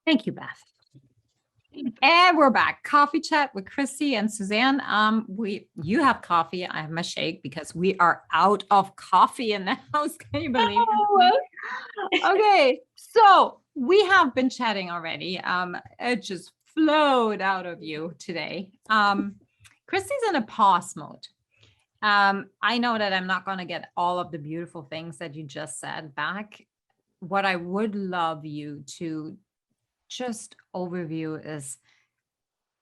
Thank you, Beth. And we're back. Coffee chat with Christy and Suzanne. You have coffee, I have my shake because we are out of coffee in the house. Can you believe it? Okay, so we have been chatting already. It just flowed out of you today. Christy's in a pause mode. I know that I'm not going to get all of the beautiful things that you just said back. What I would love you to just overview is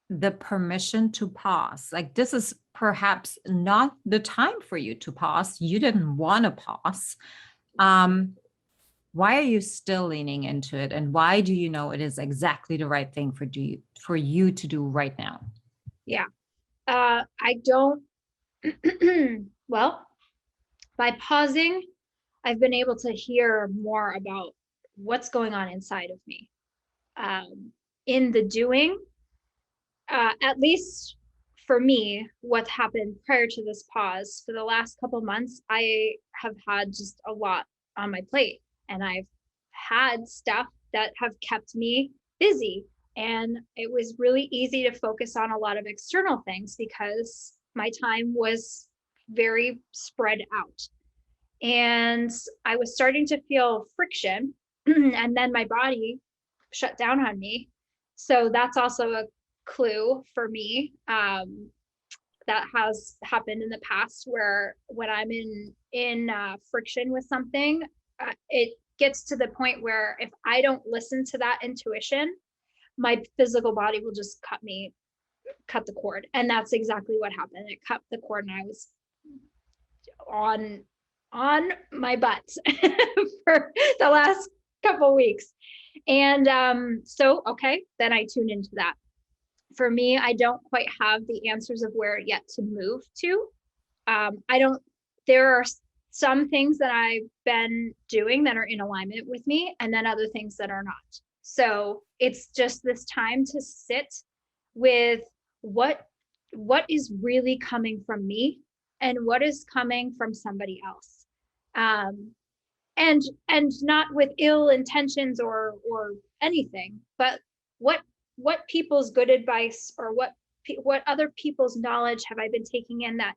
the permission to pause. Like, this is perhaps not the time for you to pause. You didn't want to pause. Why are you still leaning into it? And why do you know it is exactly the right thing for you to do right now? Yeah. I don't, well, by pausing, I've been able to hear more about what's going on inside of me. In the doing, at least for me, what's happened prior to this pause, for the last couple months, I have had just a lot on my plate, and I've had stuff that have kept me busy. And it was really easy to focus on a lot of external things because my time was very spread out. And I was starting to feel friction, and then my body shut down on me. So that's also a clue for me, that has happened in the past, where when I'm in friction with something, it gets to the point where if I don't listen to that intuition, my physical body will just cut the cord. And that's exactly what happened. It cut the cord, and I was on my butt for the last couple weeks. And so okay, then I tuned into that. For me, I don't quite have the answers of where yet to move to. I don't, there are some things that I've been doing that are in alignment with me, and then other things that are not. So it's just this time to sit with what is really coming from me and what is coming from somebody else. And not with ill intentions or anything, but what people's good advice or what other people's knowledge have I been taking in that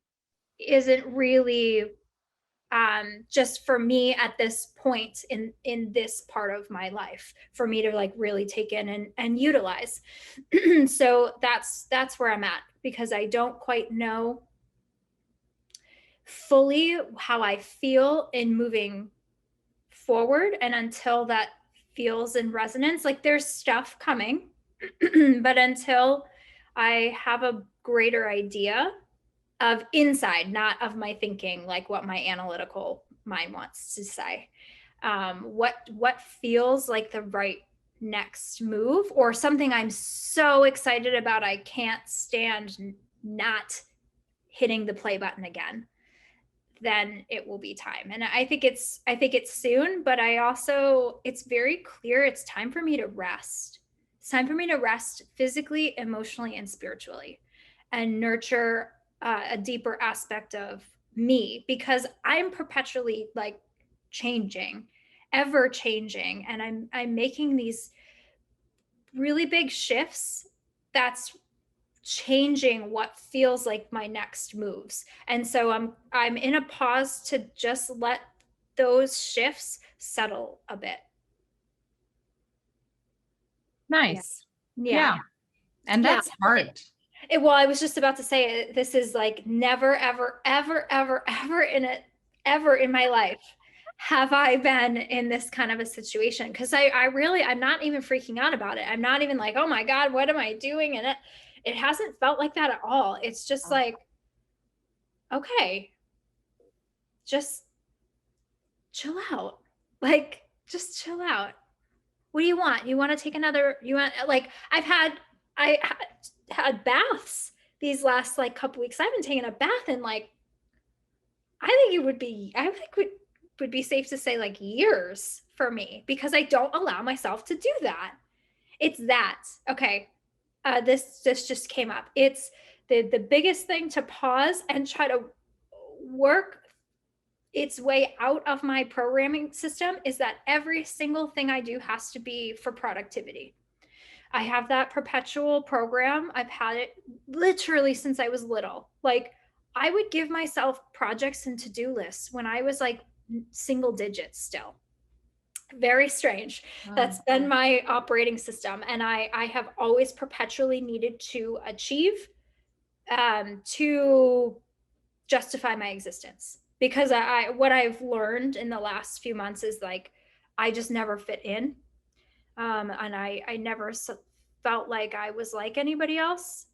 isn't really just for me at this point in this part of my life for me to like really take in and utilize. So that's where I'm at, because I don't quite know fully how I feel in moving forward. And until that feels in resonance, like there's stuff coming, but until I have a greater idea of inside, not of my thinking, like what my analytical mind wants to say, what feels like the right next move, or something I'm so excited about I can't stand not hitting the play button again, then it will be time. And I think it's soon, but it's very clear it's time for me to rest. It's time for me to rest physically, emotionally, and spiritually, and nurture a deeper aspect of me, because I'm perpetually like changing, ever changing, and I'm making these really big shifts that's changing what feels like my next moves. And so I'm in a pause to just let those shifts settle a bit. Nice. Yeah. And that's hard. Well, I was just about to say, this is like never, ever, ever, ever, ever in my life have I been in this kind of a situation. Cause I'm not even freaking out about it. I'm not even like, oh my God, what am I doing? And it hasn't felt like that at all. It's just like, okay, just chill out. Like, just chill out. What do you want? You want to take like, I had baths these last like couple weeks. I haven't taken a bath in like, I think would be safe to say like years for me, because I don't allow myself to do that. It's that. Okay. This just came up. It's the biggest thing to pause and try to work its way out of my programming system is that every single thing I do has to be for productivity. I have that perpetual program. I've had it literally since I was little. Like, I would give myself projects and to-do lists when I was like single digits still. Very strange. That's been my operating system. And I have always perpetually needed to achieve to justify my existence. Because what I've learned in the last few months is like, I just never fit in. And I never felt like I was like anybody else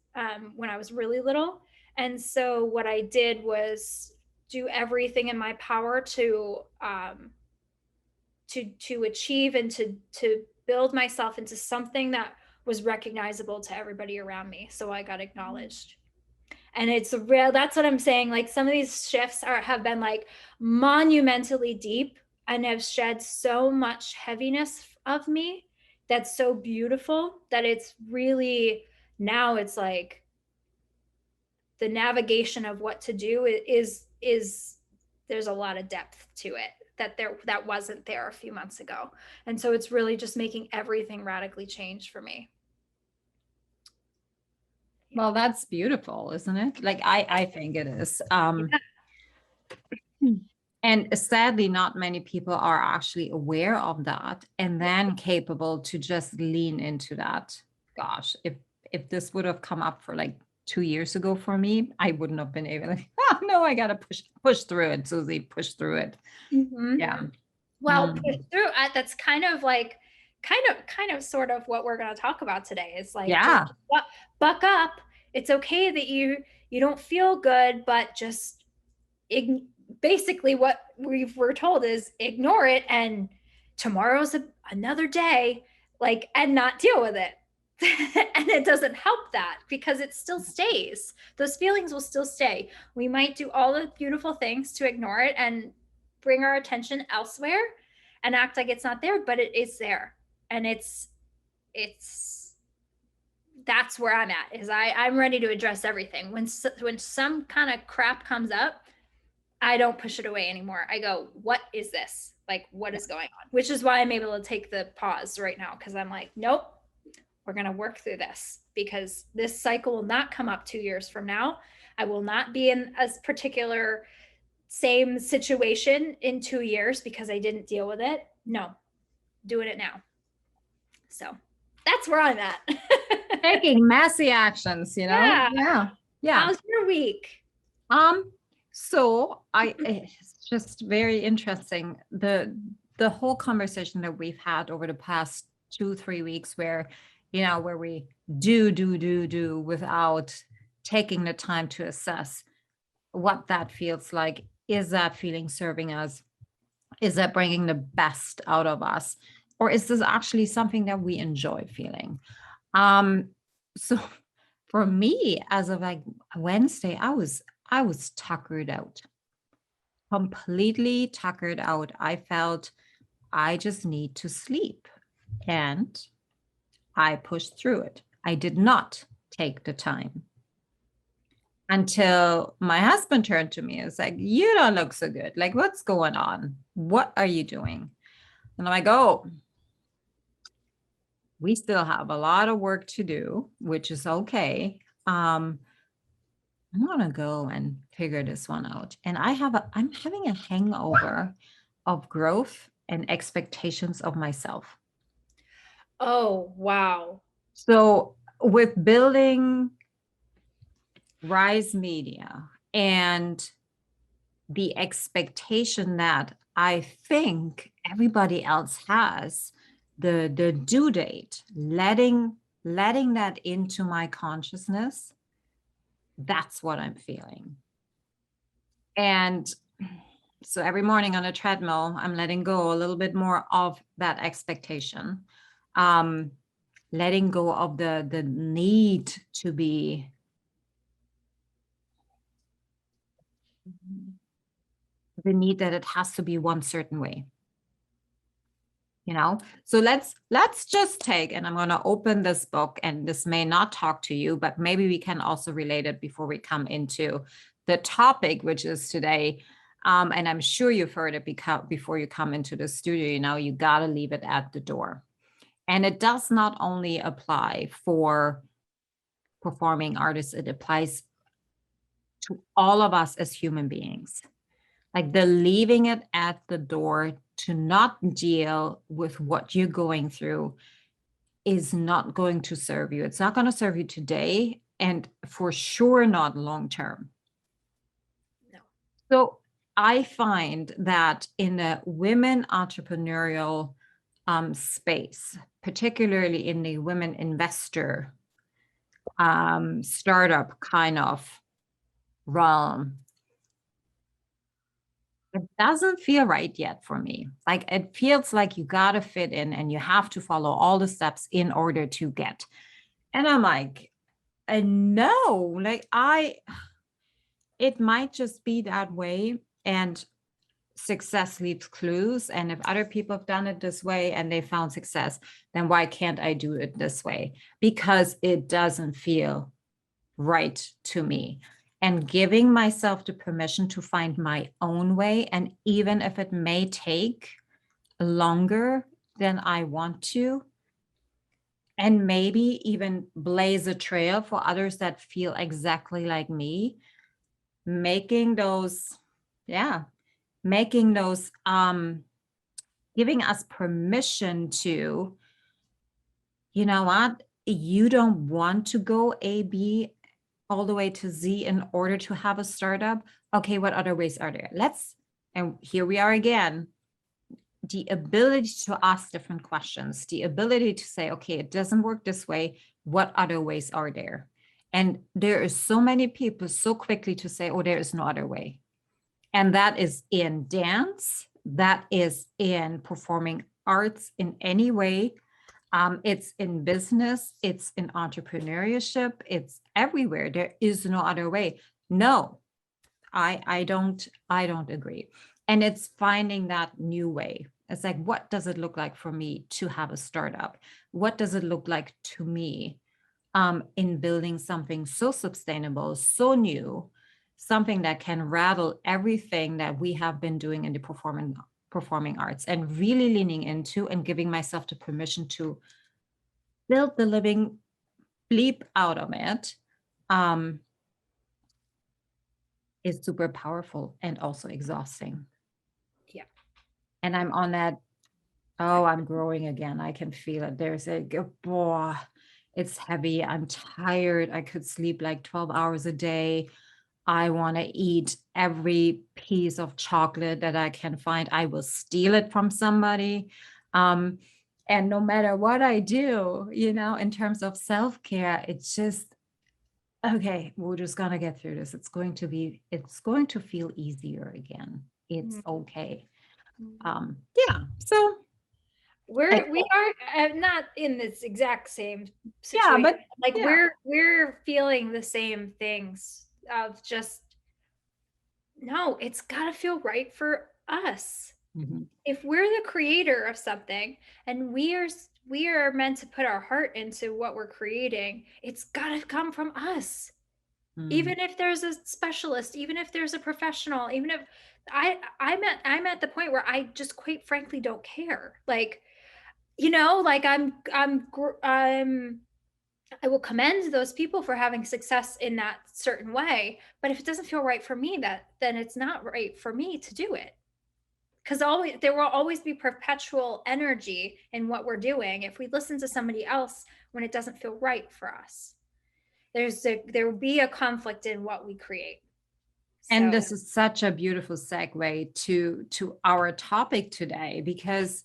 when I was really little. And so what I did was do everything in my power to achieve and to build myself into something that was recognizable to everybody around me. So I got acknowledged. And it's real, that's what I'm saying. Like, some of these shifts have been like monumentally deep and have shed so much heaviness of me. That's so beautiful that it's really, now it's like the navigation of what to do is there's a lot of depth to it that wasn't there a few months ago. And so it's really just making everything radically change for me. Well, that's beautiful, isn't it? Like, I think it is. And sadly, not many people are actually aware of that and then capable to just lean into that. Gosh, if this would have come up for like 2 years ago for me, I wouldn't have been able to, oh no, I gotta push through it, Susie, push through it. Mm-hmm. Yeah. Well, push through. That's kind of sort of what we're going to talk about today. Is like, yeah, buck up. It's okay that you don't feel good, but just basically what we're told is ignore it, and tomorrow's another day, like, and not deal with it. And it doesn't help that, because it still stays. Those feelings will still stay. We might do all the beautiful things to ignore it and bring our attention elsewhere and act like it's not there, but it is there. And it's that's where I'm at, is I'm ready to address everything. When some kind of crap comes up, I don't push it away anymore. I go, what is this? Like, what is going on? Which is why I'm able to take the pause right now, because I'm like, nope, we're going to work through this, because this cycle will not come up 2 years from now. I will not be in a particular same situation in 2 years because I didn't deal with it. No, doing it now. So that's where I'm at. taking messy actions, you know? Yeah. Yeah. How's your week? So it's just very interesting. The whole conversation that we've had over the past 2-3 weeks where we do without taking the time to assess what that feels like. Is that feeling serving us? Is that bringing the best out of us? Or is this actually something that we enjoy feeling? So for me, as of like Wednesday, I was tuckered out, completely tuckered out. I felt I just need to sleep, and I pushed through it. I did not take the time until my husband turned to me and was like, you don't look so good. Like, what's going on? What are you doing? And I'm like, oh, we still have a lot of work to do, which is okay. I'm gonna go and figure this one out. And I'm having a hangover of growth and expectations of myself. Oh, wow. So with building Rise Media and the expectation that I think everybody else has, the due date, letting that into my consciousness, that's what I'm feeling. And so every morning on a treadmill, I'm letting go a little bit more of that expectation, letting go of the need to be the need that it has to be one certain way. So let's just take, and I'm going to open this book, and this may not talk to you, but maybe we can also relate it before we come into the topic, which is today. And I'm sure you've heard it before you come into the studio, you got to leave it at the door. And it does not only apply for performing artists, it applies to all of us as human beings. Like the leaving it at the door to not deal with what you're going through is not going to serve you. It's not going to serve you today, and for sure not long term. No. So I find that in a women entrepreneurial space, particularly in the women investor startup kind of realm, it doesn't feel right yet for me. Like it feels like you got to fit in and you have to follow all the steps in order to get. And I'm like, no, like it might just be that way. And success leaves clues. And if other people have done it this way and they found success, then why can't I do it this way? Because it doesn't feel right to me. And giving myself the permission to find my own way, and even if it may take longer than I want to, and maybe even blaze a trail for others that feel exactly like me, making those, giving us permission to, you know what, you don't want to go A, B, all the way to Z in order to have a startup. Okay, what other ways are there? And here we are again, the ability to ask different questions, the ability to say, okay, it doesn't work this way. What other ways are there? And there are so many people so quickly to say, oh, there is no other way. And that is in dance, that is in performing arts in any way. It's in business, it's in entrepreneurship, it's everywhere. There is no other way. No, I don't agree. And it's finding that new way. It's like, what does it look like for me to have a startup? What does it look like to me in building something so sustainable, so new, something that can rattle everything that we have been doing in the performing arts, and really leaning into and giving myself the permission to build the living bleep out of it is super powerful and also exhausting. Yeah. And I'm on that, oh, I'm growing again. I can feel it. There's a, boy, it's heavy. I'm tired. I could sleep like 12 hours a day. I want to eat every piece of chocolate that I can find. I will steal it from somebody. And no matter what I do, in terms of self-care, it's just, okay, we're just gonna get through this. It's going to feel easier again. It's okay. Yeah. So We are not in this exact same situation. yeah, but like yeah. we're feeling the same things of just, no, it's got to feel right for us. Mhm. If we're the creator of something and we are meant to put our heart into what we're creating, it's got to come from us. Even if there's a specialist, even if there's a professional, even if I'm at the point where I just quite frankly don't care. Like, like I will commend those people for having success in that certain way, but if it doesn't feel right for me, then it's not right for me to do it. Because there will always be perpetual energy in what we're doing if we listen to somebody else when it doesn't feel right for us. There will be a conflict in what we create. And this is such a beautiful segue to our topic today, because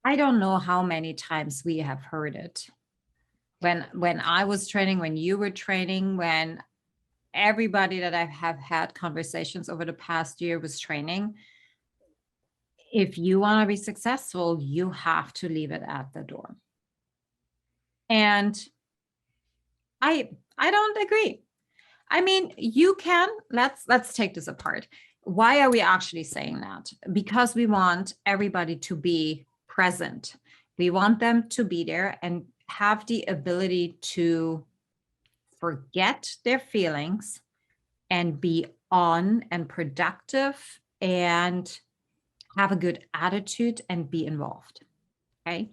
I don't know how many times we have heard it. When I was training, when you were training, when everybody that I have had conversations over the past year was training, if you want to be successful, you have to leave it at the door. And I don't agree. I mean, you can, let's take this apart. Why are we actually saying that? Because we want everybody to be present. We want them to be there and have the ability to forget their feelings and be on and productive and have a good attitude and be involved. Okay.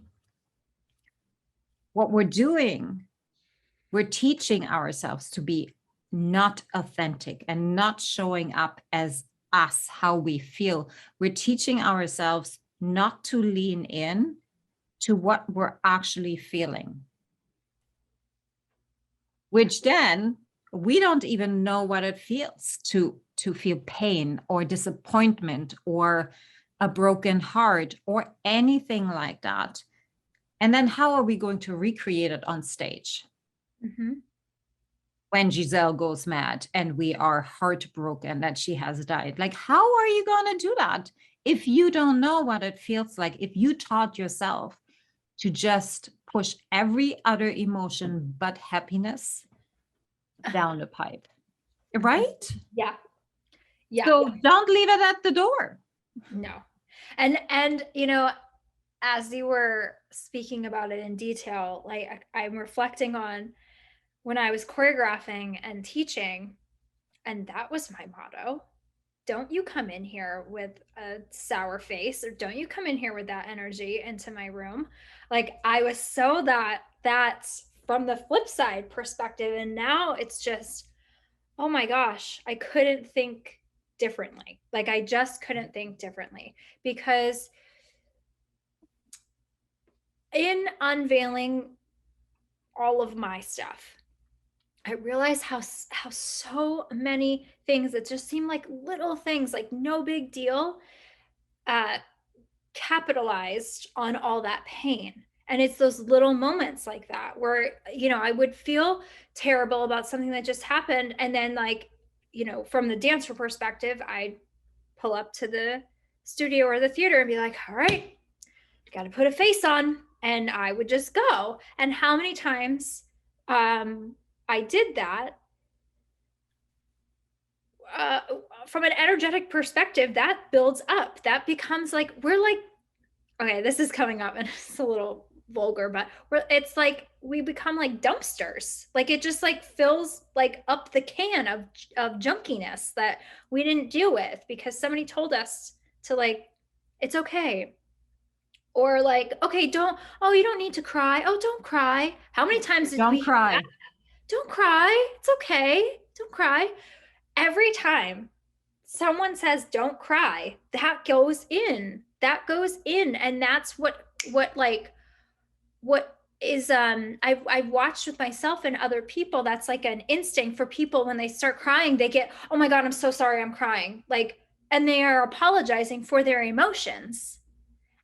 what we're doing, we're teaching ourselves to be not authentic and not showing up as us, how we feel. We're teaching ourselves not to lean in to what we're actually feeling, which then we don't even know what it feels to feel pain or disappointment or a broken heart or anything like that. And then how are we going to recreate it on stage? Mm-hmm. When Giselle goes mad and we are heartbroken that she has died. Like, how are you going to do that if you don't know what it feels like? If you taught yourself to just push every other emotion but happiness down the pipe, right? Yeah. Yeah. So don't leave it at the door. No. And you know, as you were speaking about it in detail, like I'm reflecting on when I was choreographing and teaching, and that was my motto. Don't you come in here with a sour face, or don't you come in here with that energy into my room. Like I was so that's from the flip side perspective. And now it's just, oh my gosh, I couldn't think differently. Like I just couldn't think differently, because in unveiling all of my stuff, I realized how so many things that just seem like little things, like no big deal, capitalized on all that pain. And it's those little moments like that where, you know, I would feel terrible about something that just happened. And then, like, you know, from the dancer perspective, I'd pull up to the studio or the theater and be like, all right, got to put a face on. And I would just go. And how many times I did that, from an energetic perspective, that builds up. That becomes like, we're like, okay, this is coming up and it's a little vulgar, but it's like we become like dumpsters. Like it just like fills like up the can of junkiness that we didn't deal with because somebody told us to, like, it's okay. Or like, okay, you don't need to cry. Oh, don't cry. How many times did we Don't cry. don't cry. It's okay. Don't cry. Every time someone says don't cry, that goes in. That goes in. And that's what is I've watched with myself and other people. That's like an instinct for people. When they start crying, they get, oh my God, I'm so sorry, I'm crying. Like, and they are apologizing for their emotions.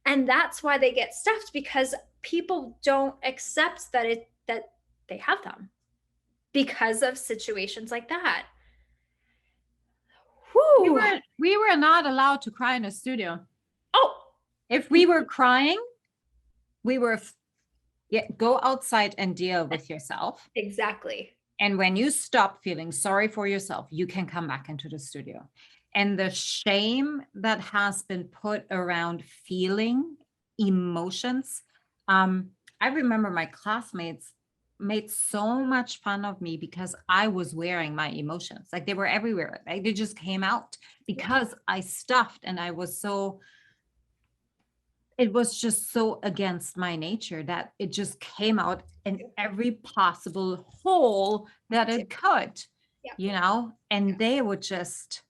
And that's why they get stuffed, because people don't accept that they have them because of situations like that. Whew. We were not allowed to cry in a studio. Oh, if we were crying, we were, go outside and deal with yourself. Exactly. And when you stop feeling sorry for yourself, you can come back into the studio. And the shame that has been put around feeling emotions. I remember my classmates made so much fun of me because I was wearing my emotions. Like they were everywhere. Like they just came out because I stuffed, and it was just so against my nature that it just came out in every possible hole that it could, you know, and they would just,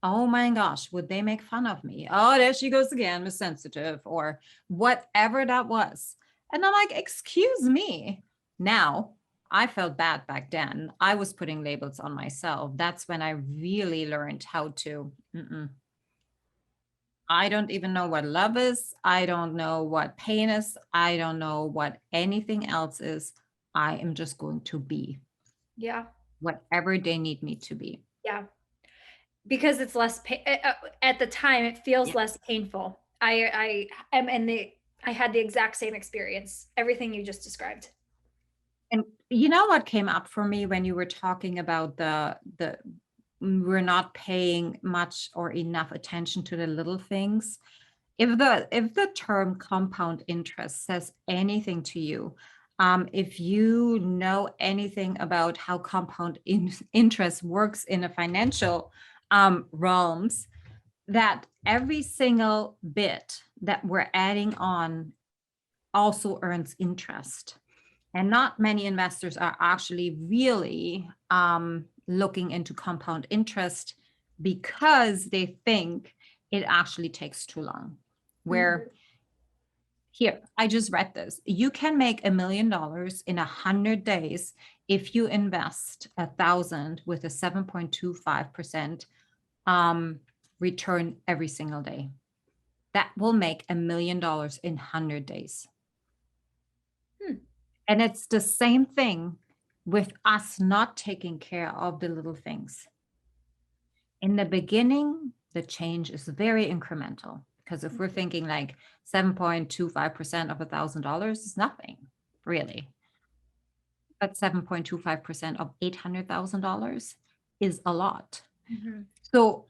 oh my gosh, would they make fun of me? Oh, there she goes again, Miss Sensitive, or whatever that was. And I'm like, excuse me. Now, I felt bad back then. I was putting labels on myself. That's when I really learned how to, I don't even know what love is. I don't know what pain is. I don't know what anything else is. I am just going to be. Yeah. Whatever they need me to be. Yeah. Because it's less at the time, it feels less painful. I am I had the exact same experience, everything you just described. And you know what came up for me when you were talking about the we're not paying much or enough attention to the little things. If the term compound interest says anything to you, if you know anything about how compound interest works in a financial realms, that every single bit that we're adding on also earns interest. And not many investors are actually really looking into compound interest because they think it actually takes too long. Where here, I just read this. You can make $1 million in 100 days if you invest 1,000 with a 7.25% return every single day. That will make $1 million in 100 days. And it's the same thing with us not taking care of the little things. In the beginning, the change is very incremental, because if we're thinking like 7.25% of $1,000 is nothing, really. But 7.25% of $800,000 is a lot. So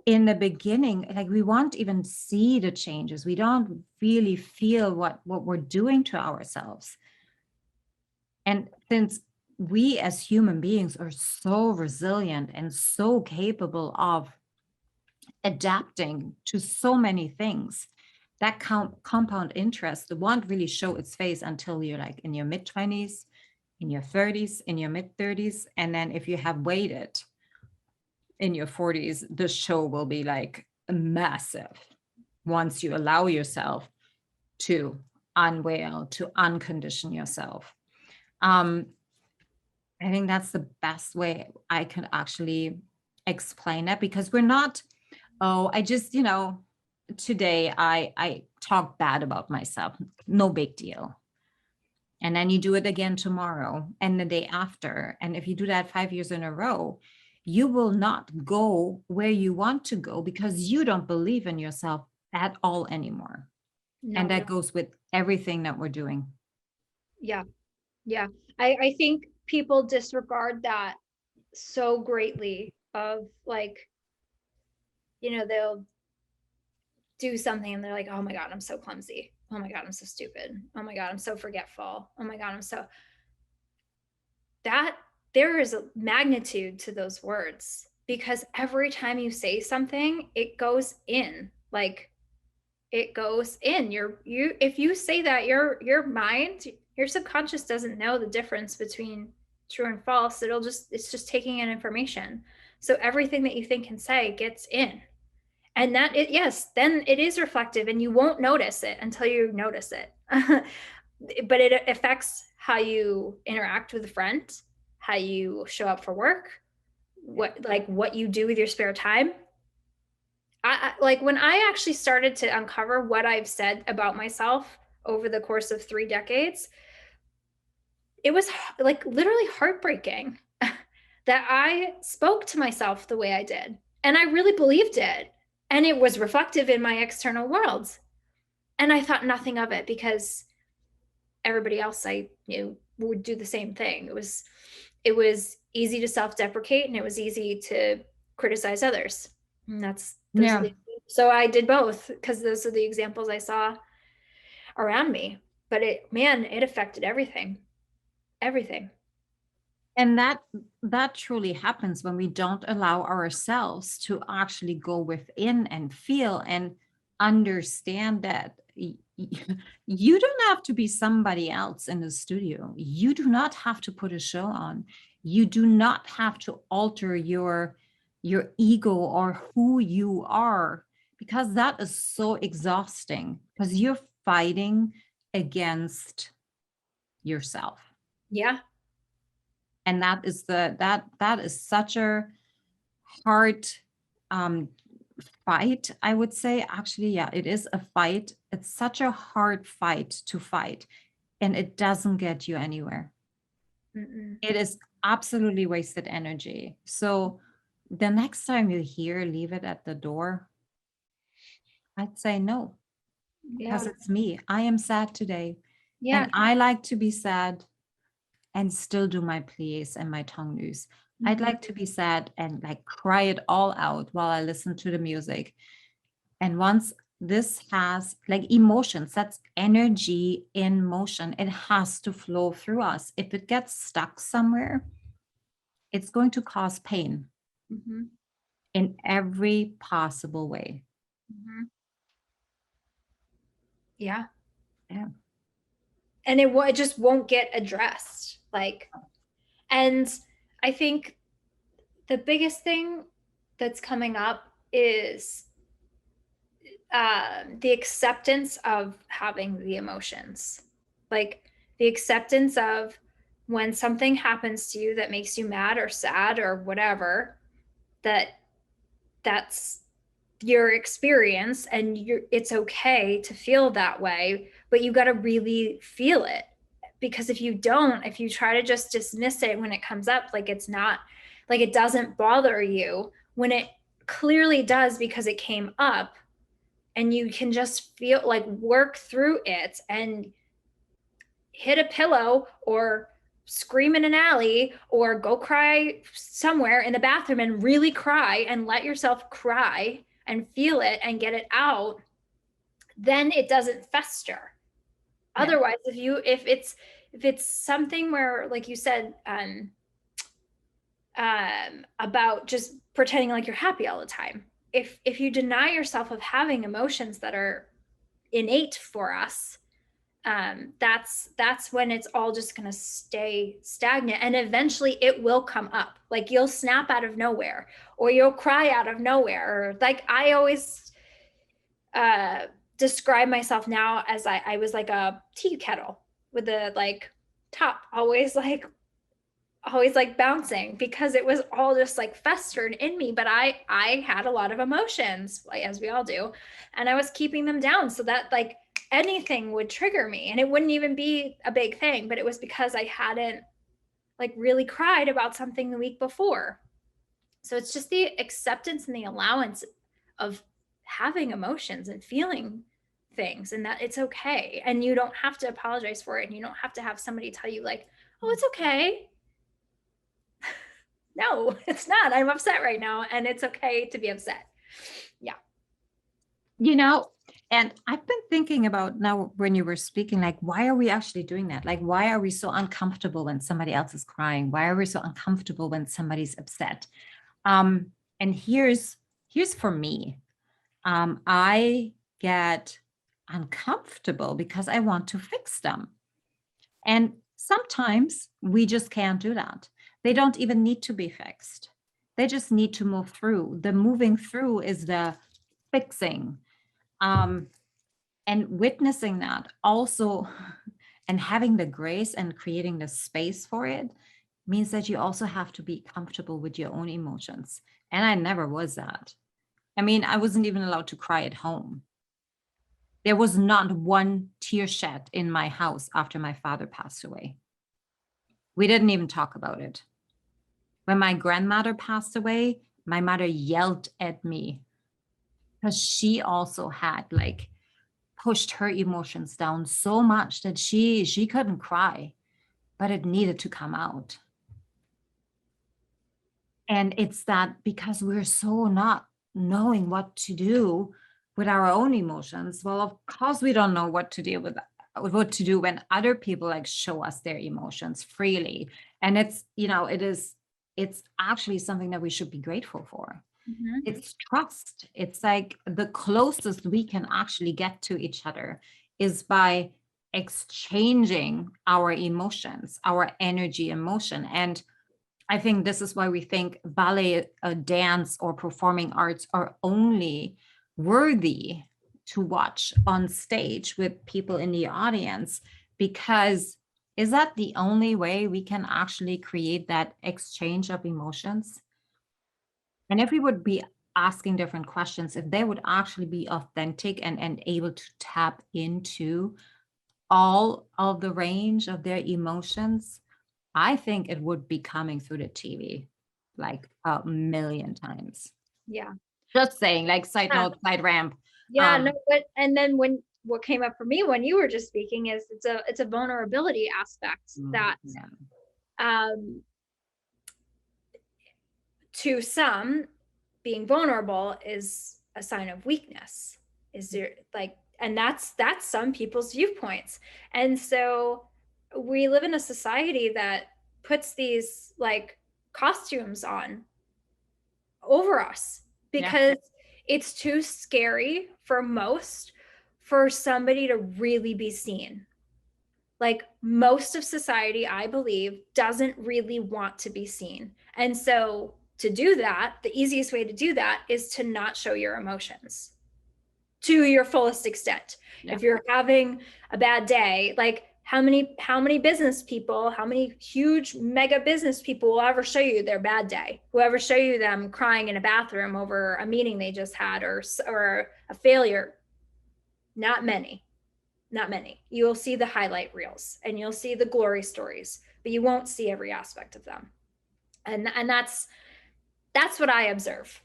in the beginning, like, we won't even see the changes. We don't really feel what we're doing to ourselves. And since we as human beings are so resilient and so capable of adapting to so many things, that compound interest won't really show its face until you're like in your mid-20s, in your 30s, in your mid-30s. And then if you have waited in your 40s, the show will be like massive once you allow yourself to unveil, to uncondition yourself. I think that's the best way I can actually explain it, because we're not, oh, I just, today I talk bad about myself. No big deal. And then you do it again tomorrow and the day after. And if you do that 5 years in a row, you will not go where you want to go because you don't believe in yourself at all anymore. No. And that goes with everything that we're doing. Yeah. Yeah. I think people disregard that so greatly, of like, they'll do something and they're like, oh my God, I'm so clumsy. Oh my God, I'm so stupid. Oh my God, I'm so forgetful. Oh my God, there is a magnitude to those words, because every time you say something, it goes in. Like, it goes in. If you say that, your mind, your subconscious doesn't know the difference between true and false. It's just taking in information. So everything that you think and say gets in. And then it is reflective, and you won't notice it until you notice it. But it affects how you interact with a friend, how you show up for work, what you do with your spare time. Like, when I actually started to uncover what I've said about myself over the course of 3 decades, it was like literally heartbreaking that I spoke to myself the way I did. And I really believed it. And it was reflective in my external world. And I thought nothing of it, because everybody else I knew would do the same thing. It was easy to self-deprecate, and it was easy to criticize others. And so I did both, because those are the examples I saw around me. But it affected everything. And that truly happens when we don't allow ourselves to actually go within and feel and understand that you don't have to be somebody else in the studio. You do not have to put a show on. You do not have to alter your ego or who you are, because that is so exhausting, because you're fighting against yourself. Yeah. And that is such a hard fight, I would say. Actually, yeah, it is a fight. It's such a hard fight to fight, and it doesn't get you anywhere. It is absolutely wasted energy. So the next time you hear leave it at the door, I'd say no, because it's me. I am sad today. Yeah. And I like to be sad and still do my plies and my tongues. I'd like to be sad and like cry it all out while I listen to the music. And once this has like emotions, that's energy in motion. It has to flow through us. If it gets stuck somewhere, it's going to cause pain in every possible way. Yeah. Yeah. and it just won't get addressed. Like, and I think the biggest thing that's coming up is the acceptance of having the emotions, like the acceptance of when something happens to you that makes you mad or sad or whatever, that's your experience, and it's okay to feel that way, but you got to really feel it. Because if you try to just dismiss it when it comes up, like it's not, like it doesn't bother you, when it clearly does, because it came up, and you can just feel like work through it and hit a pillow or scream in an alley or go cry somewhere in the bathroom and really cry and let yourself cry and feel it and get it out, then it doesn't fester. Yeah. Otherwise, if it's something where, like you said, about just pretending like you're happy all the time, if you deny yourself of having emotions that are innate for us, that's when it's all just going to stay stagnant, and eventually it will come up. Like you'll snap out of nowhere, or you'll cry out of nowhere. Or like I always describe myself now as I was like a tea kettle with the like top always like bouncing, because it was all just like festered in me. But I had a lot of emotions, like as we all do, and I was keeping them down so that like anything would trigger me, and it wouldn't even be a big thing, but it was because I hadn't like really cried about something the week before. So it's just the acceptance and the allowance of having emotions and feeling things, and that it's okay, and you don't have to apologize for it, and you don't have to have somebody tell you like, oh, it's okay. No, it's not. I'm upset right now, and it's okay to be upset. Yeah. You know, and I've been thinking about now when you were speaking, like, why are we actually doing that? Like, why are we so uncomfortable when somebody else is crying? Why are we so uncomfortable when somebody's upset? And here's for me. I get uncomfortable because I want to fix them. And sometimes we just can't do that. They don't even need to be fixed. They just need to move through. The moving through is the fixing. And witnessing that also, and having the grace and creating the space for it, means that you also have to be comfortable with your own emotions. And I never was that. I mean, I wasn't even allowed to cry at home. There was not one tear shed in my house after my father passed away. We didn't even talk about it. When my grandmother passed away, my mother yelled at me because she also had like pushed her emotions down so much that she couldn't cry, but it needed to come out. And it's that because we're so not knowing what to do with our own emotions. Well, of course we don't know what to deal with, what to do when other people like show us their emotions freely. And it's, you know, it's actually something that we should be grateful for. Mm-hmm. It's trust. It's like the closest we can actually get to each other is by exchanging our emotions, our energy, emotion. And I think this is why we think ballet, dance, or performing arts are only worthy to watch on stage with people in the audience, because is that the only way we can actually create that exchange of emotions? And if we would be asking different questions, if they would actually be authentic and able to tap into all of the range of their emotions, I think it would be coming through the TV like a million times. Yeah. Just saying, like side note, side ramp. Yeah, no, but and then what came up for me when you were just speaking is it's a vulnerability aspect that to some, being vulnerable is a sign of weakness. Is there like, and that's some people's viewpoints. And so we live in a society that puts these like costumes on over us because it's too scary for most for somebody to really be seen. Like most of society, I believe, doesn't really want to be seen. And so to do that, the easiest way to do that is to not show your emotions to your fullest extent. Yeah. If you're having a bad day, like how many business people, how many huge mega business people will ever show you their bad day? Will ever show you them crying in a bathroom over a meeting they just had or a failure? Not many. Not many. You will see the highlight reels and you'll see the glory stories, but you won't see every aspect of them. And that's what I observe.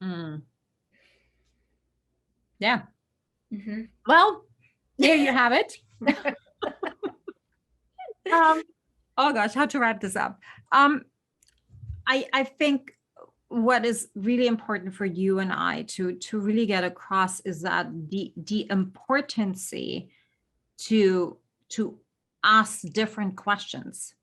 Mm. Yeah. Mm-hmm. Well, there you have it. Oh gosh, how to wrap this up? I think what is really important for you and I to really get across is that the importance to ask different questions.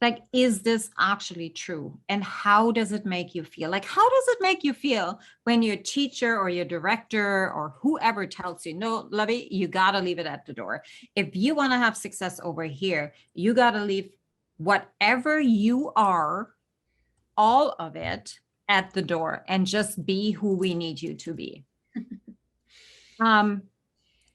Like, is this actually true? And how does it make you feel? Like, how does it make you feel when your teacher or your director or whoever tells you, no, Lovey, you got to leave it at the door. If you want to have success over here, you got to leave whatever you are, all of it at the door and just be who we need you to be. And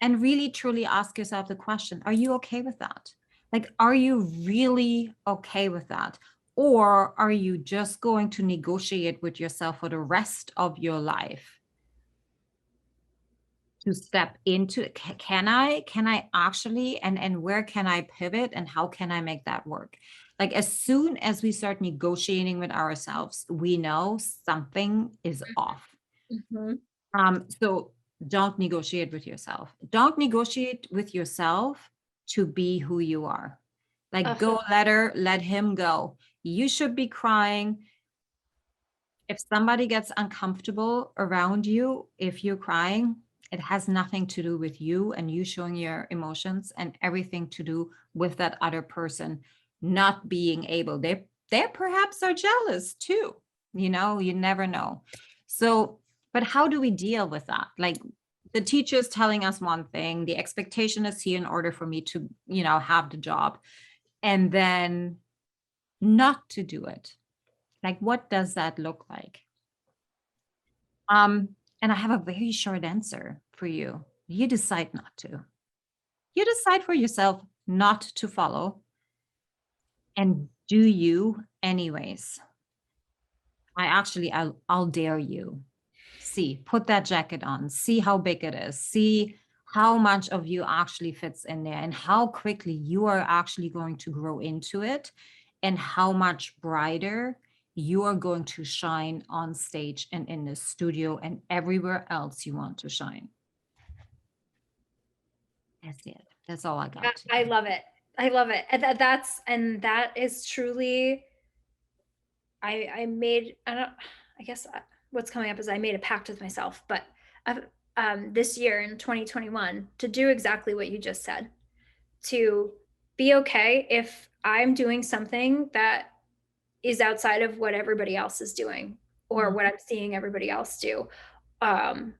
really truly ask yourself the question, are you okay with that? Like, are you really okay with that? Or are you just going to negotiate with yourself for the rest of your life to step into, can I actually, and where can I pivot and how can I make that work? Like, as soon as we start negotiating with ourselves, we know something is off. Mm-hmm. So don't negotiate with yourself. Don't negotiate with yourself to be who you are. Like, go, let him go. You should be crying. If somebody gets uncomfortable around you, if you're crying, it has nothing to do with you and you showing your emotions, and everything to do with that other person not being able. They perhaps are jealous too. You know, you never know. So, but how do we deal with that? Like, the teacher is telling us one thing, the expectation is here in order for me to, have the job, and then not to do it. Like, what does that look like? And I have a very short answer for you. You decide not to. You decide for yourself not to follow, and do you anyways. I'll dare you. See, put that jacket on, see how big it is, see how much of you actually fits in there and how quickly you are actually going to grow into it, and how much brighter you are going to shine on stage and in the studio and everywhere else you want to shine. That's it. That's all I got. I love it. I love it. And that is truly, I guess what's coming up is I made a pact with myself, but this year in 2021 to do exactly what you just said, to be okay if I'm doing something that is outside of what everybody else is doing or what I'm seeing everybody else do. And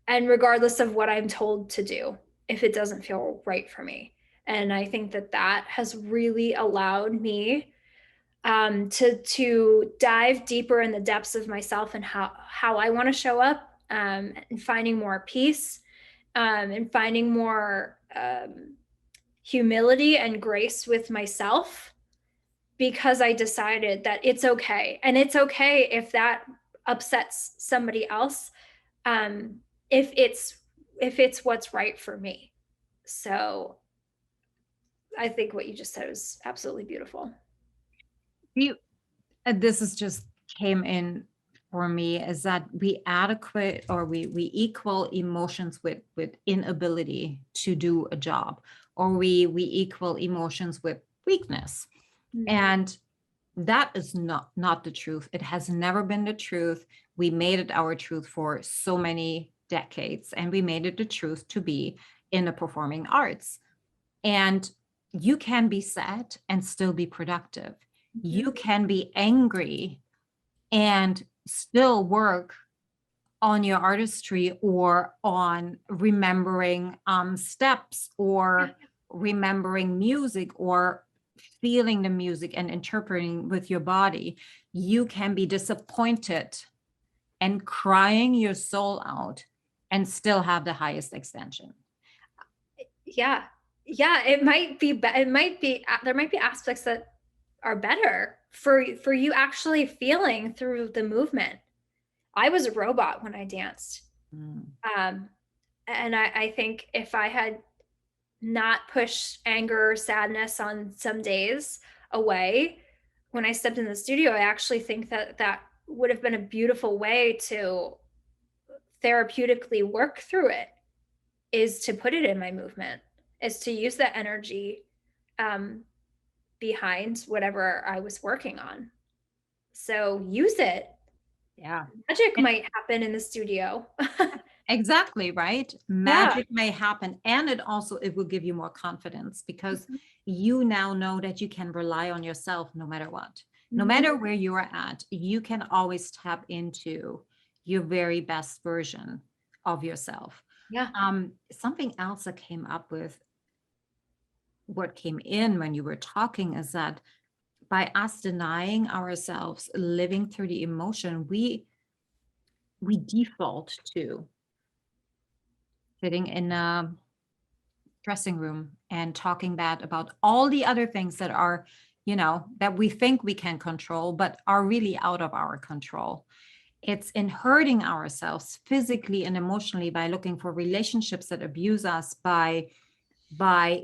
regardless of what I'm told to do, if it doesn't feel right for me. And I think that has really allowed me to dive deeper in the depths of myself and how I want to show up, and finding more peace, and finding more humility and grace with myself, because I decided that it's okay. And it's okay if that upsets somebody else, if it's what's right for me. So I think what you just said was absolutely beautiful. This is just came in for me, is that we adequate, or we equal emotions with inability to do a job, or we equal emotions with weakness. And that is not the truth. It has never been the truth. We made it our truth for so many decades, and we made it the truth to be in the performing arts. And you can be sad and still be productive. You can be angry and still work on your artistry or on remembering steps or remembering music or feeling the music and interpreting with your body, you can be disappointed and crying your soul out and still have the highest extension. Yeah. Yeah. It might be, there might be aspects that are better for you actually feeling through the movement. I was a robot when I danced. And I think if I had not pushed anger or sadness on some days away, when I stepped in the studio, I actually think that would have been a beautiful way to therapeutically work through it, is to put it in my movement, is to use that energy behind whatever I was working on. So use it. Yeah. Magic might happen in the studio. Exactly, right? Magic may happen. And it will give you more confidence because you now know that you can rely on yourself no matter what. No matter where you are at, you can always tap into your very best version of yourself. Yeah. Something else that came up with what came in when you were talking is that by us denying ourselves living through the emotion, we default to sitting in a dressing room and talking bad about all the other things that are, that we think we can control, but are really out of our control. It's in hurting ourselves physically and emotionally by looking for relationships that abuse us, by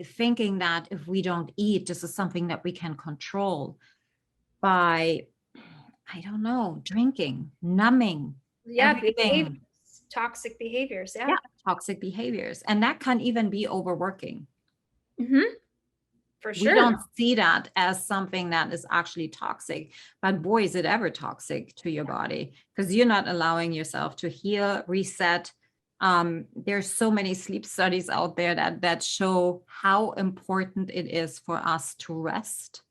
thinking that if we don't eat, this is something that we can control, by, I don't know, drinking, numbing. Yeah, everything. Toxic behaviors. Yeah, toxic behaviors. And that can even be overworking. For sure. We don't see that as something that is actually toxic, but boy, is it ever toxic to your body, because you're not allowing yourself to heal, reset. There's so many sleep studies out there that show how important it is for us to rest.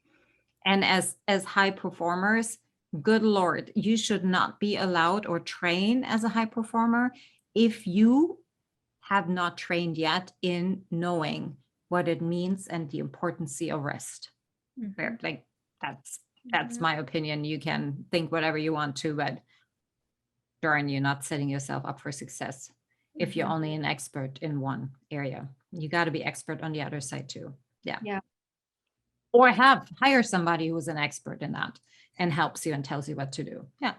And as high performers, good Lord, you should not be allowed or train as a high performer if you have not trained yet in knowing what it means and the importance of rest. Like that's my opinion. You can think whatever you want to, but darn, you're not setting yourself up for success if you're only an expert in one area. You got to be expert on the other side too. Yeah. Or hire somebody who's an expert in that and helps you and tells you what to do. Yeah.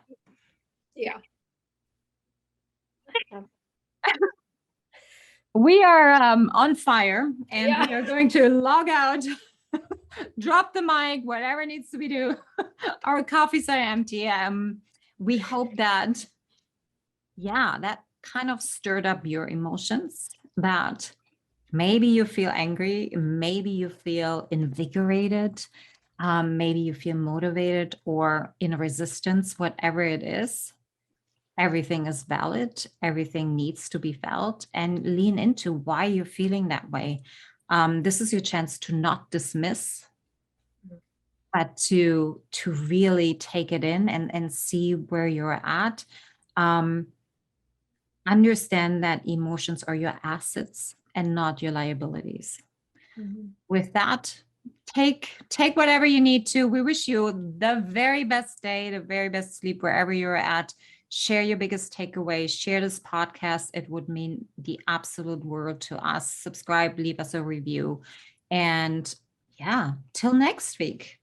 We are on fire, and we are going to log out, drop the mic, whatever needs to be done. Our coffees are empty. We hope that, that kind of stirred up your emotions, that maybe you feel angry, maybe you feel invigorated, maybe you feel motivated or in resistance, whatever it is. Everything is valid. Everything needs to be felt, and lean into why you're feeling that way. This is your chance to not dismiss, but to really take it in and see where you're at. Understand that emotions are your assets and not your liabilities. With that, take whatever you need to. We wish you the very best day, the very best sleep wherever you're at. Share your biggest takeaway. Share this podcast. It would mean the absolute world to us. Subscribe, leave us a review. And till next week.